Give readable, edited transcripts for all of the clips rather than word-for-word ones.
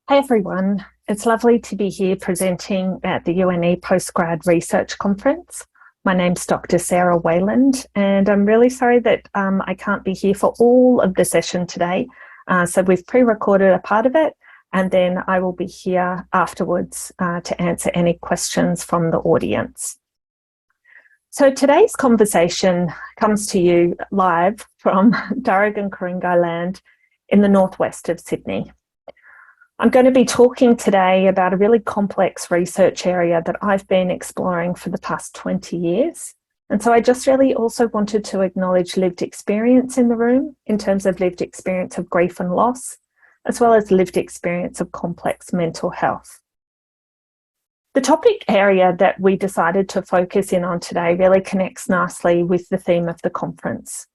Hey everyone, it's lovely to be here presenting at the UNE Postgrad Research Conference. My name's Dr. Sarah Wayland, and I'm really sorry that I can't be here for all of the session today. So we've pre-recorded a part of it, and then I will be here afterwards to answer any questions from the audience. So today's conversation comes to you live from Darug and Ku-ring-gai land in the northwest of Sydney. I'm going to be talking today about a really complex research area that I've been exploring for the past 20 years. And so I just really also wanted to acknowledge lived experience in the room in terms of lived experience of grief and loss, as well as lived experience of complex mental health. The topic area that we decided to focus in on today really connects nicely with the theme of the conference.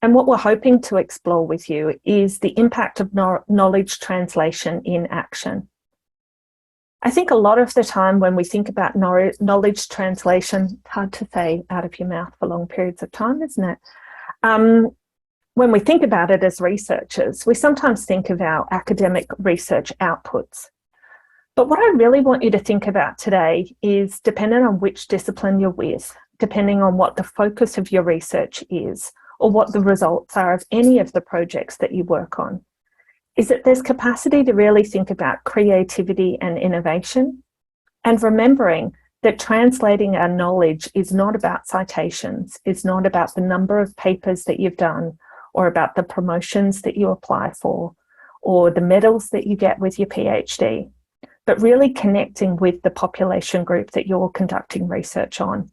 And what we're hoping to explore with you is the impact of knowledge translation in action. I think a lot of the time when we think about knowledge translation, it's hard to say out of your mouth for long periods of time, isn't it? When we think about it as researchers, we sometimes think of our academic research outputs. But what I really want you to think about today is, depending on which discipline you're with, depending on what the focus of your research is, or what the results are of any of the projects that you work on, is that there's capacity to really think about creativity and innovation, and remembering that translating our knowledge is not about citations, it's not about the number of papers that you've done, or about the promotions that you apply for, or the medals that you get with your PhD, but really connecting with the population group that you're conducting research on.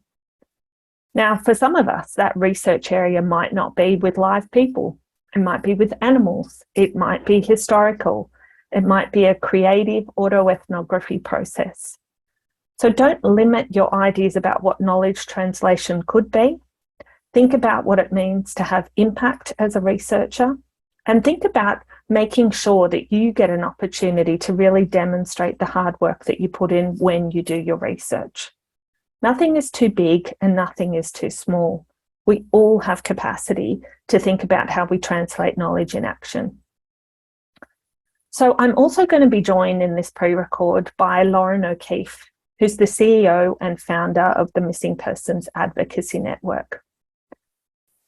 Now, for some of us, that research area might not be with live people. It might be with animals. It might be historical. It might be a creative autoethnography process. So don't limit your ideas about what knowledge translation could be. Think about what it means to have impact as a researcher, and think about making sure that you get an opportunity to really demonstrate the hard work that you put in when you do your research. Nothing is too big and nothing is too small. We all have capacity to think about how we translate knowledge in action. So I'm also going to be joined in this pre-record by Loren O'Keeffe, who's the CEO and founder of the Missing Persons Advocacy Network.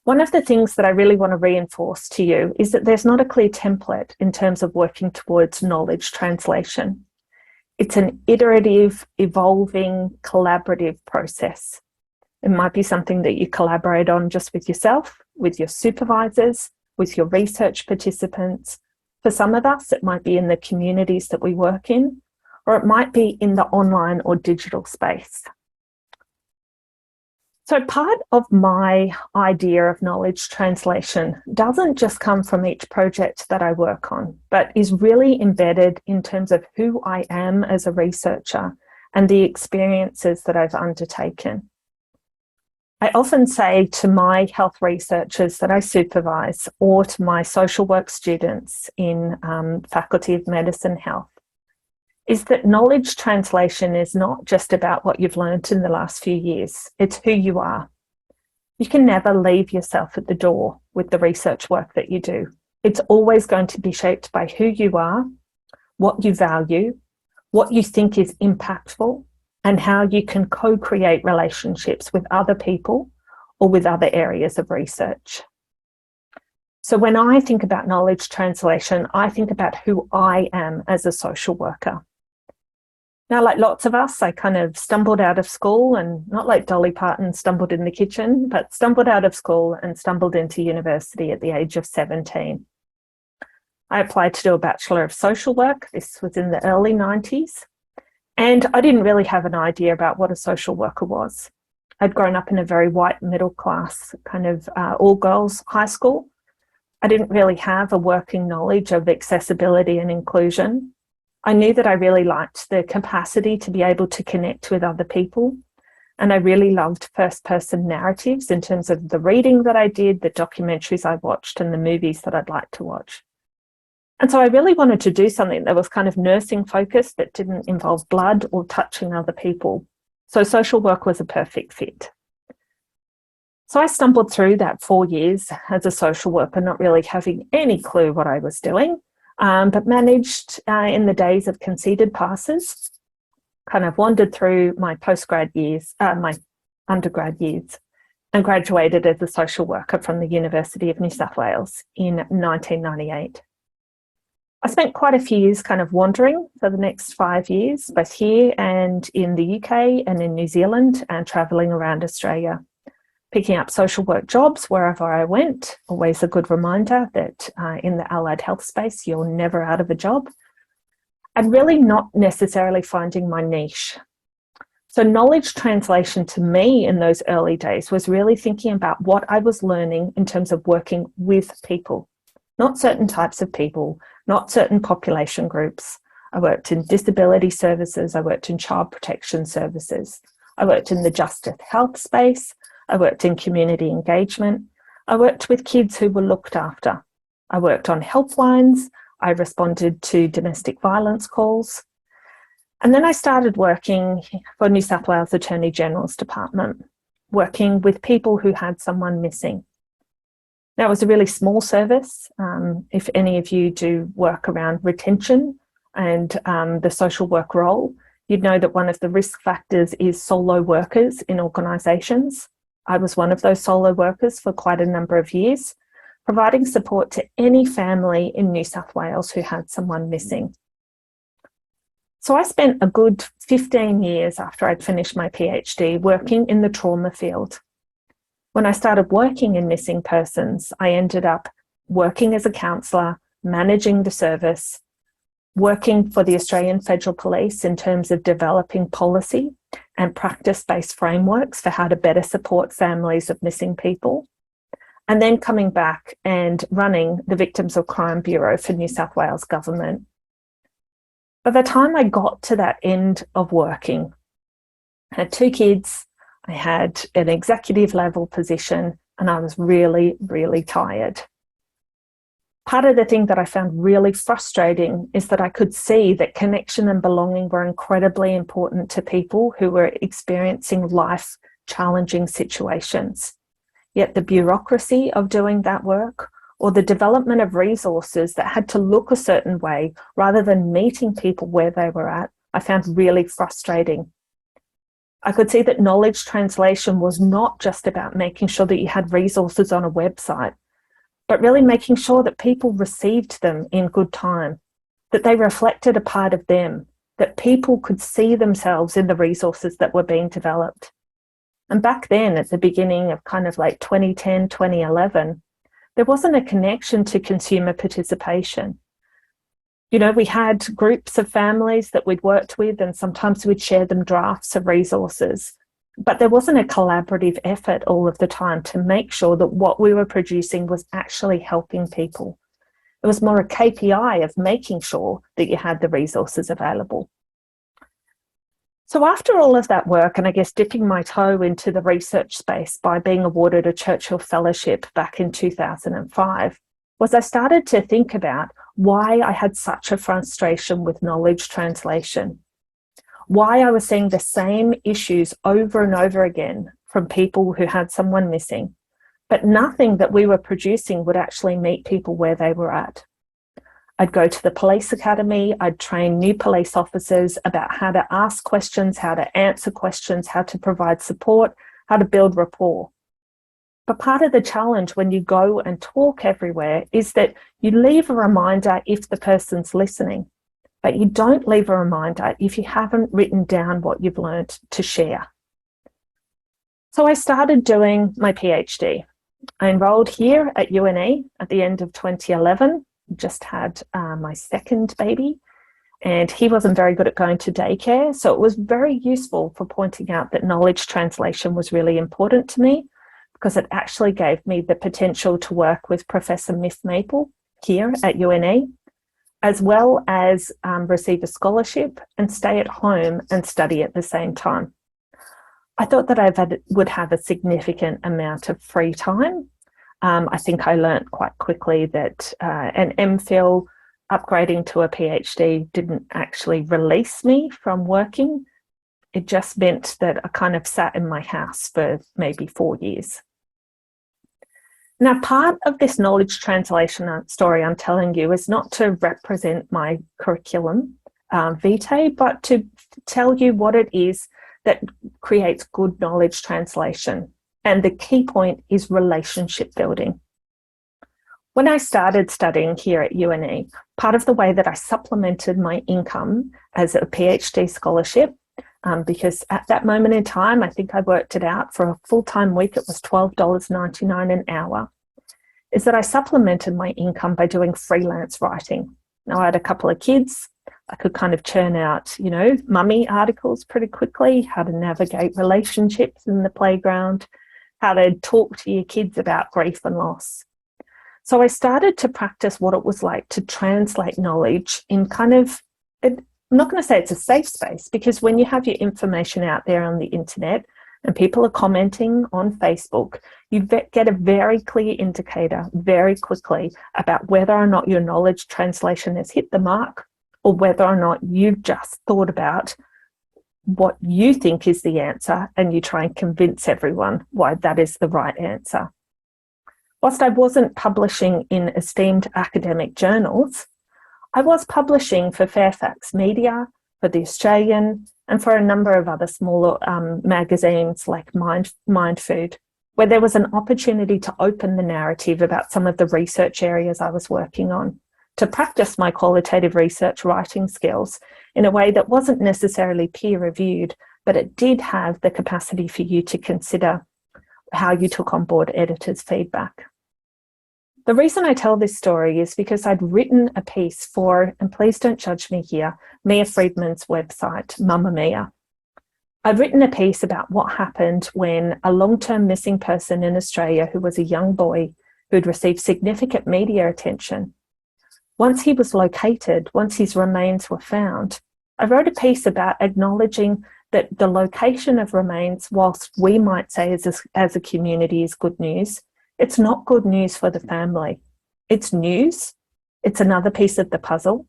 One of the things that I really want to reinforce to you is that there's not a clear template in terms of working towards knowledge translation. It's an iterative, evolving, collaborative process. It might be something that you collaborate on just with yourself, with your supervisors, with your research participants. For some of us, it might be in the communities that we work in, or it might be in the online or digital space. So part of my idea of knowledge translation doesn't just come from each project that I work on, but is really embedded in terms of who I am as a researcher and the experiences that I've undertaken. I often say to my health researchers that I supervise, or to my social work students in Faculty of Medicine Health, is that knowledge translation is not just about what you've learned in the last few years, it's who you are. You can never leave yourself at the door with the research work that you do. It's always going to be shaped by who you are, what you value, what you think is impactful, and how you can co-create relationships with other people or with other areas of research. So when I think about knowledge translation, I think about who I am as a social worker. Now, like lots of us, I kind of stumbled out of school, and not like Dolly Parton stumbled in the kitchen, but stumbled out of school and stumbled into university at the age of 17. I applied to do a Bachelor of Social Work. This was in the early 90s. And I didn't really have an idea about what a social worker was. I'd grown up in a very white middle class kind of all-girls high school. I didn't really have a working knowledge of accessibility and inclusion. I knew that I really liked the capacity to be able to connect with other people. And I really loved first-person narratives in terms of the reading that I did, the documentaries I watched, and the movies that I'd like to watch. And so I really wanted to do something that was kind of nursing focused, that didn't involve blood or touching other people. So social work was a perfect fit. So I stumbled through that 4 years as a social worker, not really having any clue what I was doing. but managed in the days of conceded passes, kind of wandered through my postgrad years, my undergrad years, and graduated as a social worker from the University of New South Wales in 1998. I spent quite a few years kind of wandering for the next 5 years, both here and in the UK and in New Zealand, and travelling around Australia, picking up social work jobs wherever I went. Always a good reminder that in the allied health space, you're never out of a job, and really not necessarily finding my niche. So knowledge translation to me in those early days was really thinking about what I was learning in terms of working with people, not certain types of people, not certain population groups. I worked in disability services, I worked in child protection services, I worked in the justice health space, I worked in community engagement, I worked with kids who were looked after, I worked on helplines, I responded to domestic violence calls. And then I started working for New South Wales Attorney General's Department, working with people who had someone missing. Now, it was a really small service. If any of you do work around retention and the social work role, you'd know that one of the risk factors is solo workers in organisations. I was one of those solo workers for quite a number of years, providing support to any family in New South Wales who had someone missing. So I spent a good 15 years after I'd finished my PhD working in the trauma field. When I started working in missing persons, I ended up working as a counsellor, managing the service, working for the Australian Federal Police in terms of developing policy and practice-based frameworks for how to better support families of missing people, and then coming back and running the Victims of Crime Bureau for New South Wales Government. By the time I got to that end of working, I had 2 kids, I had an executive level position, and I was really, really tired. Part of the thing that I found really frustrating is that I could see that connection and belonging were incredibly important to people who were experiencing life-challenging situations. Yet the bureaucracy of doing that work, or the development of resources that had to look a certain way rather than meeting people where they were at, I found really frustrating. I could see that knowledge translation was not just about making sure that you had resources on a website, but really making sure that people received them in good time, that they reflected a part of them, that people could see themselves in the resources that were being developed. And back then, at the beginning of kind of like 2010, 2011, there wasn't a connection to consumer participation. You know, we had groups of families that we'd worked with, and sometimes we'd share them drafts of resources, but there wasn't a collaborative effort all of the time to make sure that what we were producing was actually helping people. It was more a KPI of making sure that you had the resources available. So after all of that work, and I guess dipping my toe into the research space by being awarded a Churchill Fellowship back in 2005, was I started to think about why I had such a frustration with knowledge translation, why I was seeing the same issues over and over again from people who had someone missing, but nothing that we were producing would actually meet people where they were at. I'd go to the police academy, I'd train new police officers about how to ask questions, how to answer questions, how to provide support, how to build rapport. But part of the challenge when you go and talk everywhere is that you leave a reminder if the person's listening, but you don't leave a reminder if you haven't written down what you've learned to share. So I started doing my PhD. I enrolled here at UNE at the end of 2011, just had my second baby, and he wasn't very good at going to daycare. So it was very useful for pointing out that knowledge translation was really important to me, because it actually gave me the potential to work with Professor Miff Maple here at UNE, as well as receive a scholarship and stay at home and study at the same time. I thought that I would have a significant amount of free time. I think I learnt quite quickly that an MPhil upgrading to a PhD didn't actually release me from working. It just meant that I kind of sat in my house for maybe 4 years. Now, part of this knowledge translation story I'm telling you is not to represent my curriculum vitae, but to tell you what it is that creates good knowledge translation. And the key point is relationship building. When I started studying here at UNE, part of the way that I supplemented my income as a PhD scholarship, because at that moment in time, I think I worked it out, for a full-time week, it was $12.99 an hour, is that I supplemented my income by doing freelance writing. Now, I had a couple of kids. I could kind of churn out, mummy articles pretty quickly, how to navigate relationships in the playground, how to talk to your kids about grief and loss. So I started to practice what it was like to translate knowledge in kind of, I'm not going to say it's a safe space, because when you have your information out there on the internet and people are commenting on Facebook, you get a very clear indicator very quickly about whether or not your knowledge translation has hit the mark, or whether or not you've just thought about what you think is the answer and you try and convince everyone why that is the right answer. Whilst I wasn't publishing in esteemed academic journals, I was publishing for Fairfax Media, for The Australian, and for a number of other smaller magazines like Mind Food, where there was an opportunity to open the narrative about some of the research areas I was working on, to practice my qualitative research writing skills in a way that wasn't necessarily peer-reviewed, but it did have the capacity for you to consider how you took on board editors' feedback. The reason I tell this story is because I'd written a piece for, and please don't judge me here, Mia Friedman's website, Mamma Mia. I'd written a piece about what happened when a long-term missing person in Australia, who was a young boy who'd received significant media attention, once he was located, once his remains were found, I wrote a piece about acknowledging that the location of remains, whilst we might say as a community is good news, it's not good news for the family. It's news. It's another piece of the puzzle,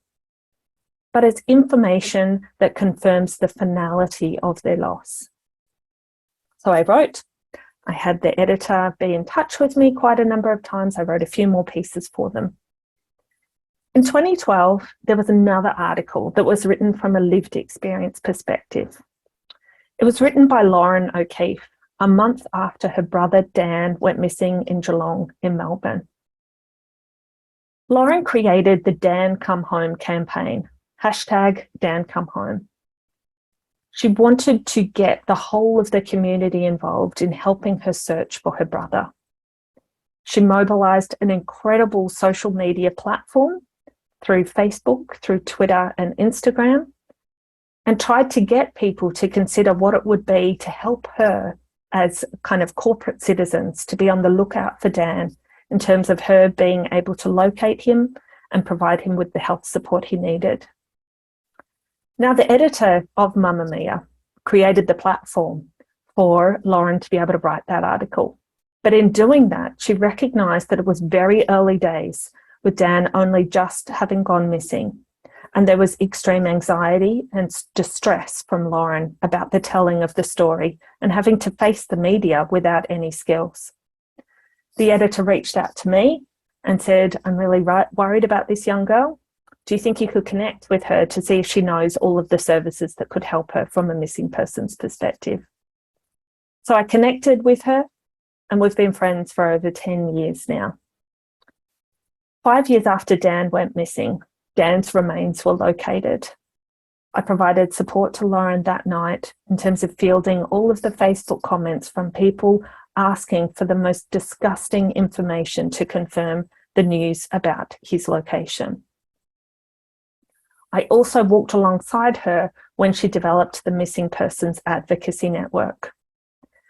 but it's information that confirms the finality of their loss. So I wrote, I had the editor be in touch with me quite a number of times. I wrote a few more pieces for them. In 2012, there was another article that was written from a lived experience perspective. It was written by Loren O'Keeffe a month after her brother Dan went missing in Geelong in Melbourne. Loren created the Dan Come Home campaign, #DanComeHome. She wanted to get the whole of the community involved in helping her search for her brother. She mobilised an incredible social media platform through Facebook, through Twitter and Instagram, and tried to get people to consider what it would be to help her as kind of corporate citizens to be on the lookout for Dan in terms of her being able to locate him and provide him with the health support he needed. Now, the editor of Mamma Mia created the platform for Loren to be able to write that article. But in doing that, she recognised that it was very early days with Dan only just having gone missing. And there was extreme anxiety and distress from Loren about the telling of the story and having to face the media without any skills. The editor reached out to me and said, I'm really worried about this young girl. Do you think you could connect with her to see if she knows all of the services that could help her from a missing person's perspective? So I connected with her, and we've been friends for over 10 years now. 5 years after Dan went missing, Dan's remains were located. I provided support to Loren that night in terms of fielding all of the Facebook comments from people asking for the most disgusting information to confirm the news about his location. I also walked alongside her when she developed the Missing Persons Advocacy Network.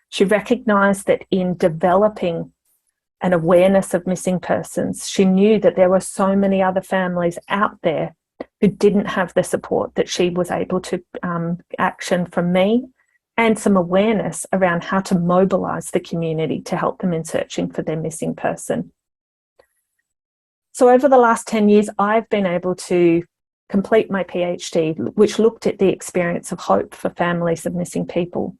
She recognised that in developing an awareness of missing persons, she knew that there were so many other families out there who didn't have the support that she was able to action from me, and some awareness around how to mobilise the community to help them in searching for their missing person. So over the last 10 years, I've been able to complete my PhD, which looked at the experience of hope for families of missing people,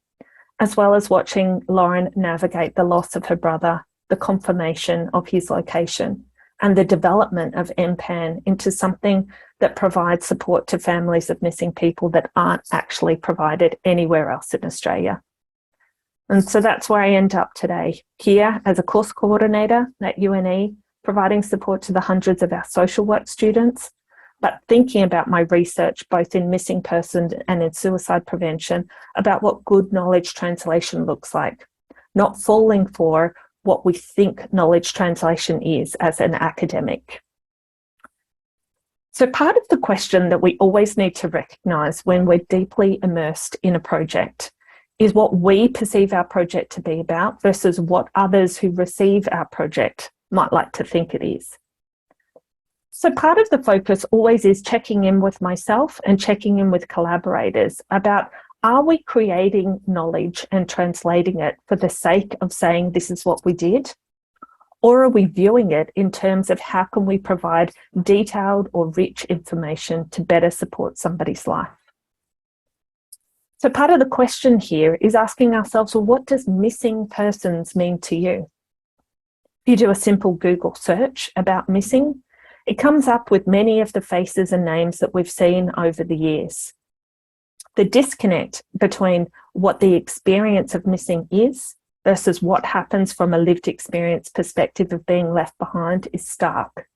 as well as watching Loren navigate the loss of her brother the confirmation of his location, and the development of MPAN into something that provides support to families of missing people that aren't actually provided anywhere else in Australia. And so that's where I end up today, here as a course coordinator at UNE, providing support to the hundreds of our social work students, but thinking about my research both in missing persons and in suicide prevention about what good knowledge translation looks like, not falling for what we think knowledge translation is as an academic. So part of the question that we always need to recognise when we're deeply immersed in a project is what we perceive our project to be about versus what others who receive our project might like to think it is. So part of the focus always is checking in with myself and checking in with collaborators about, are we creating knowledge and translating it for the sake of saying this is what we did? Or are we viewing it in terms of how can we provide detailed or rich information to better support somebody's life? So part of the question here is asking ourselves, well, what does missing persons mean to you? If you do a simple Google search about missing, it comes up with many of the faces and names that we've seen over the years. The disconnect between what the experience of missing is versus what happens from a lived experience perspective of being left behind is stark.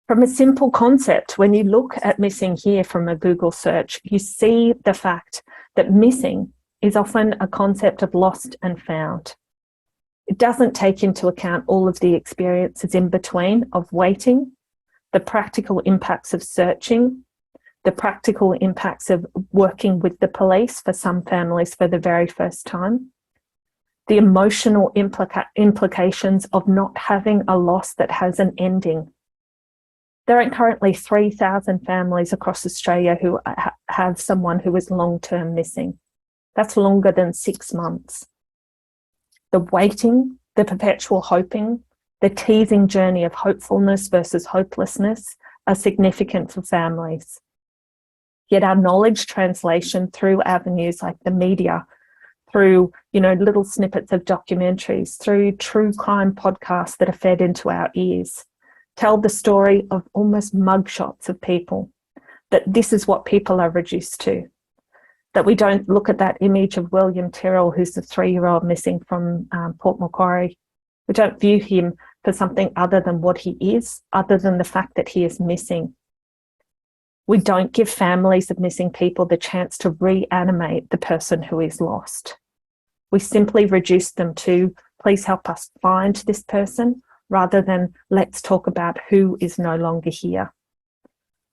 From a simple concept, when you look at missing here from a Google search, you see the fact that missing is often a concept of lost and found. It doesn't take into account all of the experiences in between of waiting, the practical impacts of searching, the practical impacts of working with the police for some families for the very first time, the emotional implications of not having a loss that has an ending. There are currently 3,000 families across Australia who have someone who is long-term missing. That's longer than 6 months. The waiting, the perpetual hoping, the teasing journey of hopefulness versus hopelessness are significant for families. Yet our knowledge translation through avenues like the media, through little snippets of documentaries, through true crime podcasts that are fed into our ears, tell the story of almost mugshots of people, that this is what people are reduced to. That we don't look at that image of William Tyrrell, who's the 3-year-old missing from Port Macquarie. We don't view him for something other than what he is, other than the fact that he is missing. We don't give families of missing people the chance to reanimate the person who is lost. We simply reduce them to, please help us find this person, rather than let's talk about who is no longer here.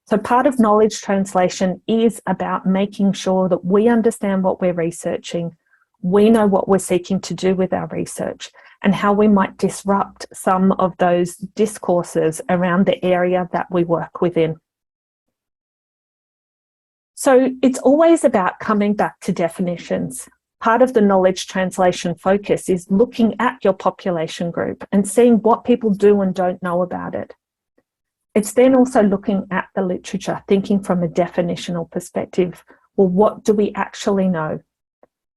So part of knowledge translation is about making sure that we understand what we're researching, we know what we're seeking to do with our research, and how we might disrupt some of those discourses around the area that we work within. So it's always about coming back to definitions. Part of the knowledge translation focus is looking at your population group and seeing what people do and don't know about it. It's then also looking at the literature, thinking from a definitional perspective. Well, what do we actually know?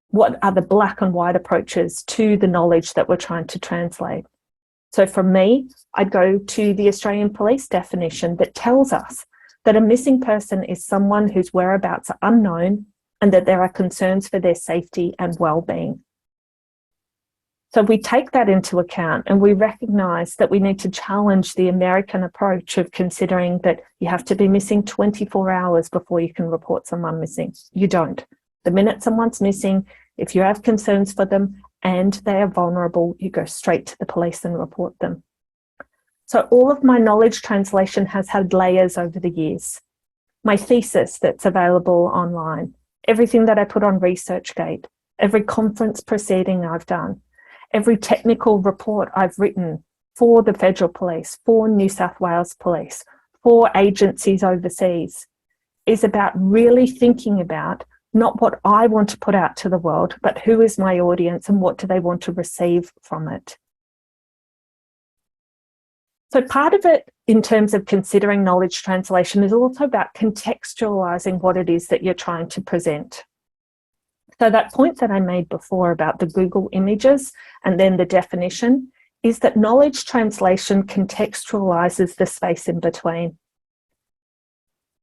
What are the black and white approaches to the knowledge that we're trying to translate? So for me, I'd go to the Australian Police definition that tells us that a missing person is someone whose whereabouts are unknown and that there are concerns for their safety and well-being. So we take that into account and we recognise that we need to challenge the American approach of considering that you have to be missing 24 hours before you can report someone missing. You don't. The minute someone's missing, if you have concerns for them and they are vulnerable, you go straight to the police and report them. So all of my knowledge translation has had layers over the years. My thesis that's available online, everything that I put on ResearchGate, every conference proceeding I've done, every technical report I've written for the Federal Police, for New South Wales Police, for agencies overseas, is about really thinking about not what I want to put out to the world, but who is my audience and what do they want to receive from it. So part of it in terms of considering knowledge translation is also about contextualizing what it is that you're trying to present. So that point that I made before about the Google images and then the definition is that knowledge translation contextualizes the space in between.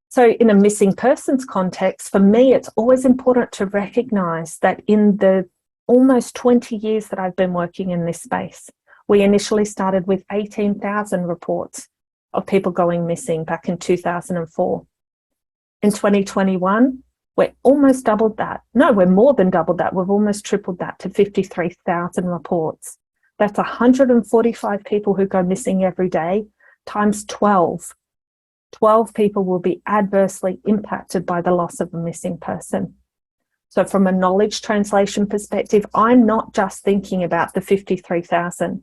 So in a missing persons context, for me, it's always important to recognize that in the almost 20 years that I've been working in this space, we initially started with 18,000 reports of people going missing back in 2004. In 2021, we're almost doubled that. No, we're more than doubled that. We've almost tripled that to 53,000 reports. That's 145 people who go missing every day times 12. 12 people will be adversely impacted by the loss of a missing person. So from a knowledge translation perspective, I'm not just thinking about the 53,000.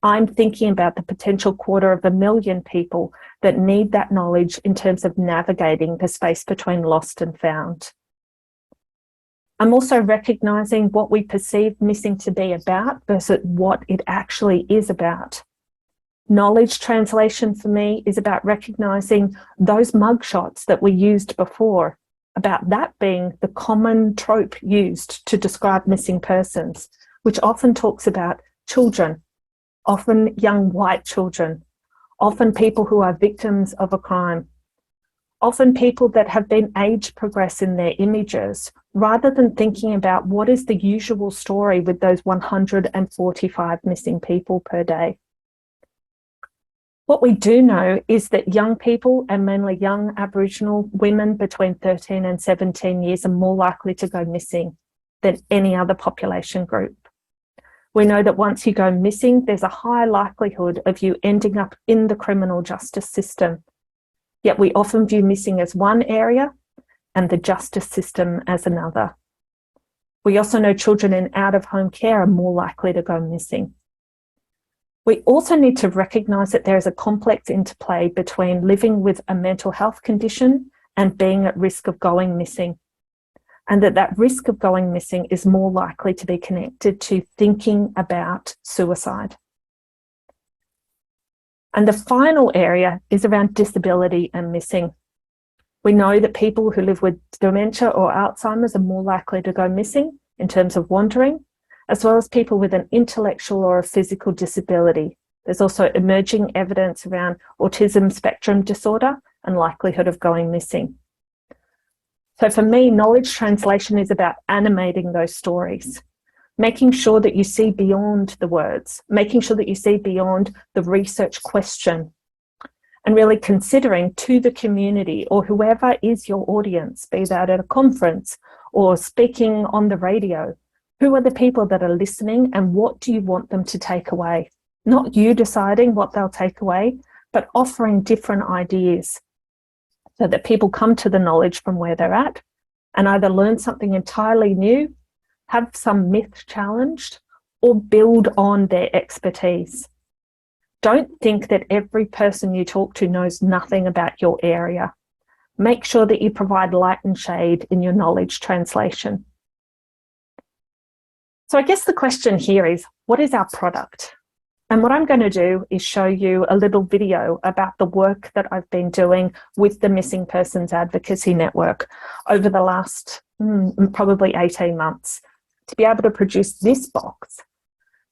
I'm thinking about the potential 250,000 people that need that knowledge in terms of navigating the space between lost and found. I'm also recognizing what we perceive missing to be about versus what it actually is about. Knowledge translation for me is about recognizing those mugshots that we used before, about that being the common trope used to describe missing persons, which often talks about children, often young white children, often people who are victims of a crime, often people that have been age progressed in their images, rather than thinking about what is the usual story with those 145 missing people per day. What we do know is that young people, and mainly young Aboriginal women between 13 and 17 years, are more likely to go missing than any other population group. We know that once you go missing, there's a high likelihood of you ending up in the criminal justice system. Yet we often view missing as one area and the justice system as another. We also know children in out-of-home care are more likely to go missing. We also need to recognise that there is a complex interplay between living with a mental health condition and being at risk of going missing, and that risk of going missing is more likely to be connected to thinking about suicide. And the final area is around disability and missing. We know that people who live with dementia or Alzheimer's are more likely to go missing in terms of wandering, as well as people with an intellectual or a physical disability. There's also emerging evidence around autism spectrum disorder and likelihood of going missing. So for me, knowledge translation is about animating those stories, making sure that you see beyond the words, making sure that you see beyond the research question, and really considering to the community or whoever is your audience, be that at a conference or speaking on the radio, who are the people that are listening and what do you want them to take away? Not you deciding what they'll take away, but offering different ideas so that people come to the knowledge from where they're at and either learn something entirely new, have some myth challenged, or build on their expertise. Don't think that every person you talk to knows nothing about your area. Make sure that you provide light and shade in your knowledge translation. So I guess the question here is, what is our product? And what I'm going to do is show you a little video about the work that I've been doing with the Missing Persons Advocacy Network over the last probably 18 months to be able to produce this box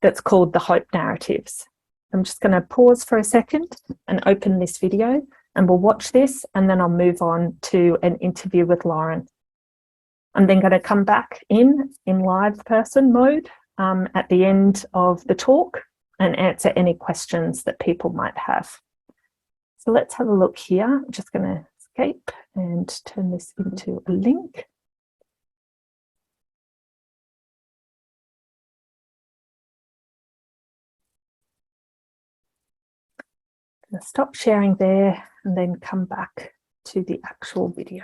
that's called the Hope Narratives. I'm just going to pause for a second and open this video, and we'll watch this, and then I'll move on to an interview with Lauren. I'm then going to come back in live person mode at the end of the talk and answer any questions that people might have. So let's have a look here. I'm just going to escape and turn this into a link. I'm going to stop sharing there and then come back to the actual video.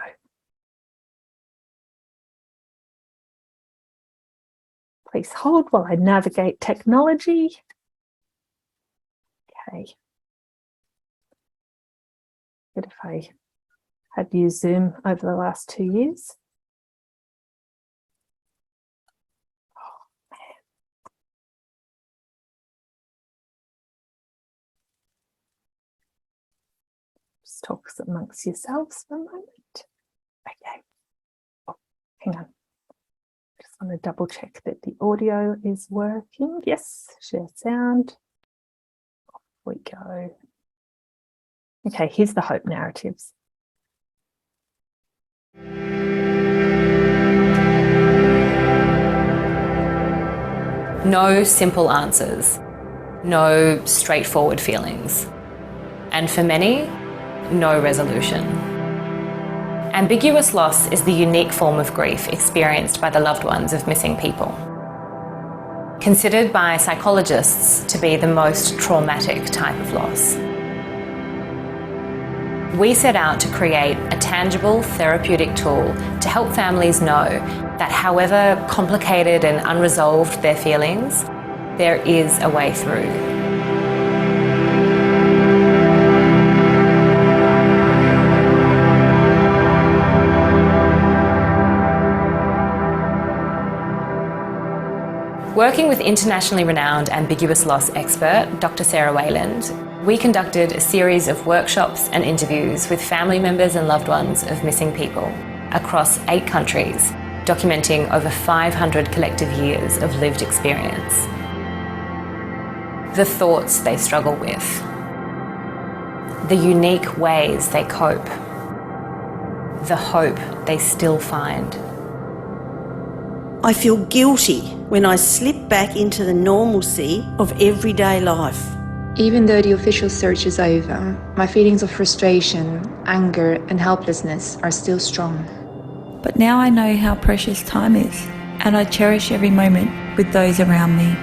Please hold while I navigate technology. Okay. Good if I had used Zoom over the last 2 years. Oh, man. Just talk amongst yourselves for a moment. Okay. Oh, hang on. Just want to double check that the audio is working. Yes, share sound. Off we go. Okay, here's the hope narratives. No simple answers, no straightforward feelings, and for many, no resolution. Ambiguous loss is the unique form of grief experienced by the loved ones of missing people. Considered by psychologists to be the most traumatic type of loss. We set out to create a tangible therapeutic tool to help families know that however complicated and unresolved their feelings, there is a way through. Working with internationally renowned ambiguous loss expert, Dr. Sarah Wayland, we conducted a series of workshops and interviews with family members and loved ones of missing people across 8 countries, documenting over 500 collective years of lived experience. The thoughts they struggle with, the unique ways they cope, the hope they still find. I feel guilty when I slip back into the normalcy of everyday life. Even though the official search is over, my feelings of frustration, anger and helplessness are still strong. But now I know how precious time is, and I cherish every moment with those around me.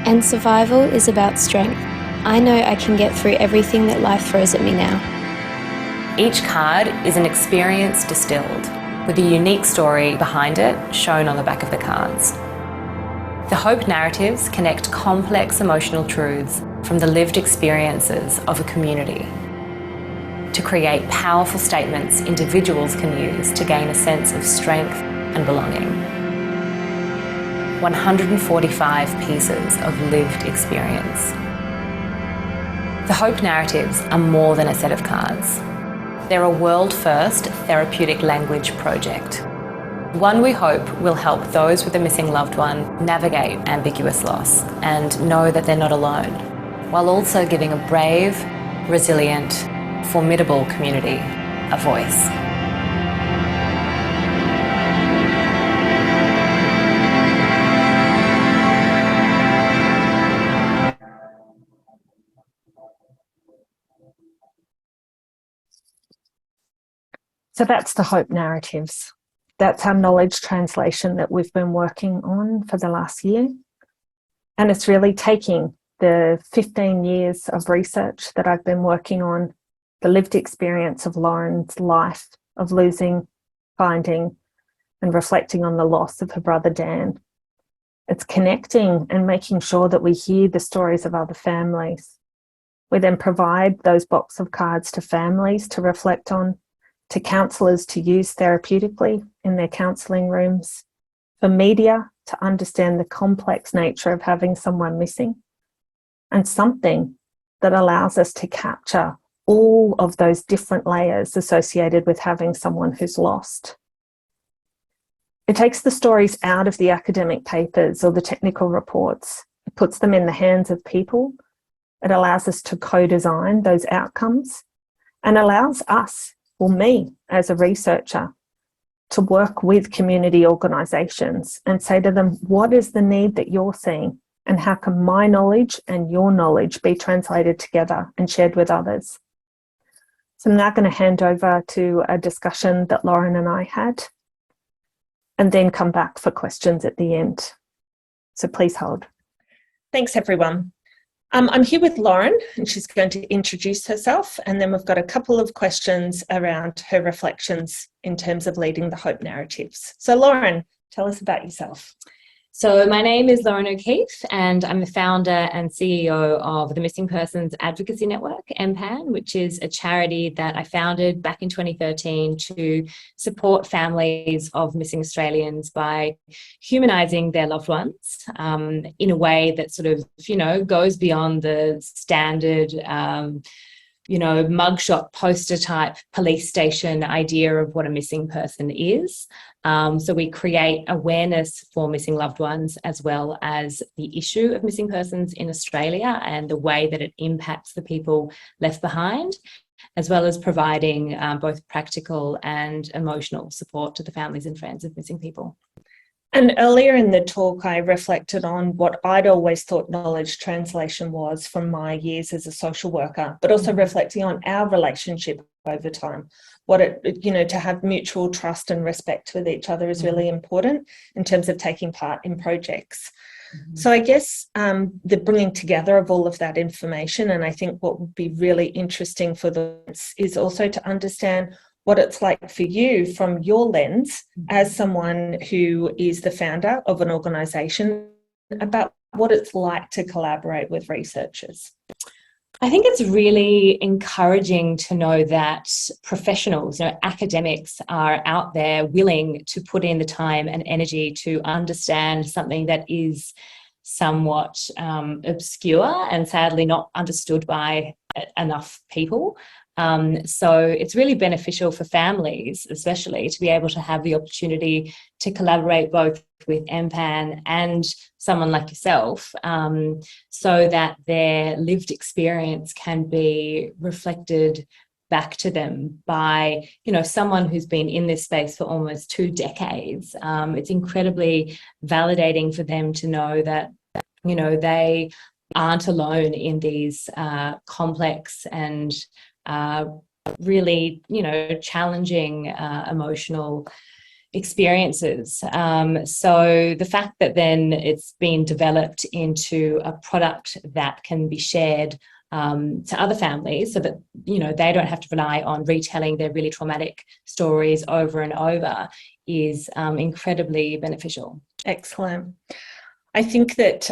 And survival is about strength. I know I can get through everything that life throws at me now. Each card is an experience distilled, with a unique story behind it shown on the back of the cards. The hope narratives connect complex emotional truths from the lived experiences of a community to create powerful statements individuals can use to gain a sense of strength and belonging. 145 pieces of lived experience. The hope narratives are more than a set of cards. They're a world-first therapeutic language project. One we hope will help those with a missing loved one navigate ambiguous loss and know that they're not alone, while also giving a brave, resilient, formidable community a voice. So that's the hope narratives. That's our knowledge translation that we've been working on for the last year. And it's really taking the 15 years of research that I've been working on, the lived experience of Lauren's life of losing, finding, and reflecting on the loss of her brother Dan. It's connecting and making sure that we hear the stories of other families. We then provide those box of cards to families to reflect on, to counsellors to use therapeutically in their counselling rooms, for media to understand the complex nature of having someone missing, and something that allows us to capture all of those different layers associated with having someone who's lost. It takes the stories out of the academic papers or the technical reports. It puts them in the hands of people. It allows us to co-design those outcomes and allows us, or me as a researcher, to work with community organisations and say to them, what is the need that you're seeing? And how can my knowledge and your knowledge be translated together and shared with others? So I'm now going to hand over to a discussion that Lauren and I had, and then come back for questions at the end. So please hold. Thanks, everyone. I'm here with Lauren, and she's going to introduce herself, and then we've got a couple of questions around her reflections in terms of leading the hope narratives. So Lauren, tell us about yourself. So my name is Loren O'Keeffe, and I'm the founder and CEO of the Missing Persons Advocacy Network, MPAN, which is a charity that I founded back in 2013 to support families of missing Australians by humanising their loved ones in a way that sort of, goes beyond the standard mugshot poster type police station idea of what a missing person is. So we create awareness for missing loved ones, as well as the issue of missing persons in Australia and the way that it impacts the people left behind, as well as providing both practical and emotional support to the families and friends of missing people. And earlier in the talk, I reflected on what I'd always thought knowledge translation was from my years as a social worker, but also reflecting on our relationship over time. To have mutual trust and respect with each other is really important in terms of taking part in projects. So I guess the bringing together of all of that information, and I think what would be really interesting for this is also to understand what it's like for you from your lens as someone who is the founder of an organisation, about what it's like to collaborate with researchers. I think it's really encouraging to know that professionals, academics are out there willing to put in the time and energy to understand something that is somewhat obscure and sadly not understood by enough people. So it's really beneficial for families, especially, to be able to have the opportunity to collaborate both with MPAN and someone like yourself, so that their lived experience can be reflected back to them by, someone who's been in this space for almost 2 decades. It's incredibly validating for them to know that, they aren't alone in these complex and really, challenging emotional experiences. So the fact that then it's been developed into a product that can be shared to other families, so that, they don't have to rely on retelling their really traumatic stories over and over, is incredibly beneficial. Excellent. I think that,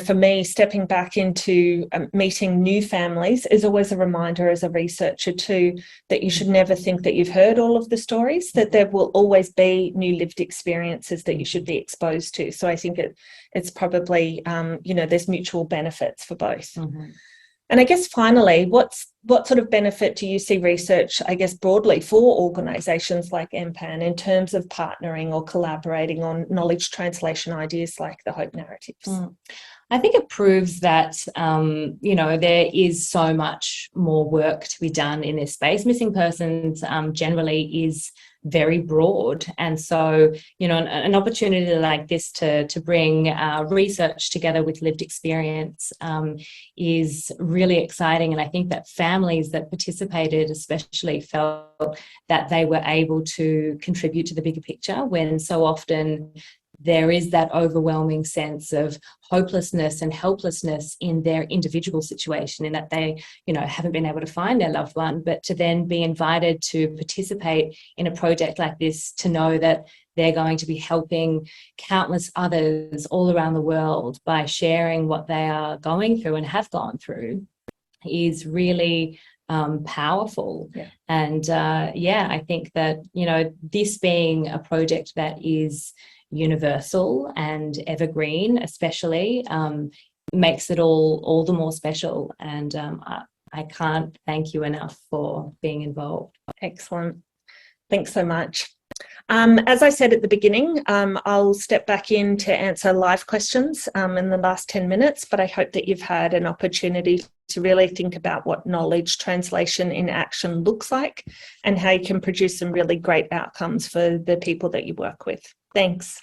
for me, stepping back into meeting new families is always a reminder as a researcher too, that you should never think that you've heard all of the stories, that there will always be new lived experiences that you should be exposed to. So I think it's probably, there's mutual benefits for both. Mm-hmm. And I guess finally, what sort of benefit do you see research, I guess, broadly for organisations like MPAN in terms of partnering or collaborating on knowledge translation ideas like the Hope Narratives? I think it proves that, there is so much more work to be done in this space. Missing persons generally is very broad. And so, an opportunity like this to bring research together with lived experience is really exciting. And I think that families that participated especially felt that they were able to contribute to the bigger picture, when so often there is that overwhelming sense of hopelessness and helplessness in their individual situation, in that they, haven't been able to find their loved one. But to then be invited to participate in a project like this, to know that they're going to be helping countless others all around the world by sharing what they are going through and have gone through, is really powerful. Yeah. And I think that, this being a project that is universal and evergreen, especially, makes it all the more special. And I can't thank you enough for being involved. Excellent. Thanks so much. As I said at the beginning, I'll step back in to answer live questions in the last 10 minutes, but I hope that you've had an opportunity to really think about what knowledge translation in action looks like and how you can produce some really great outcomes for the people that you work with. Thanks.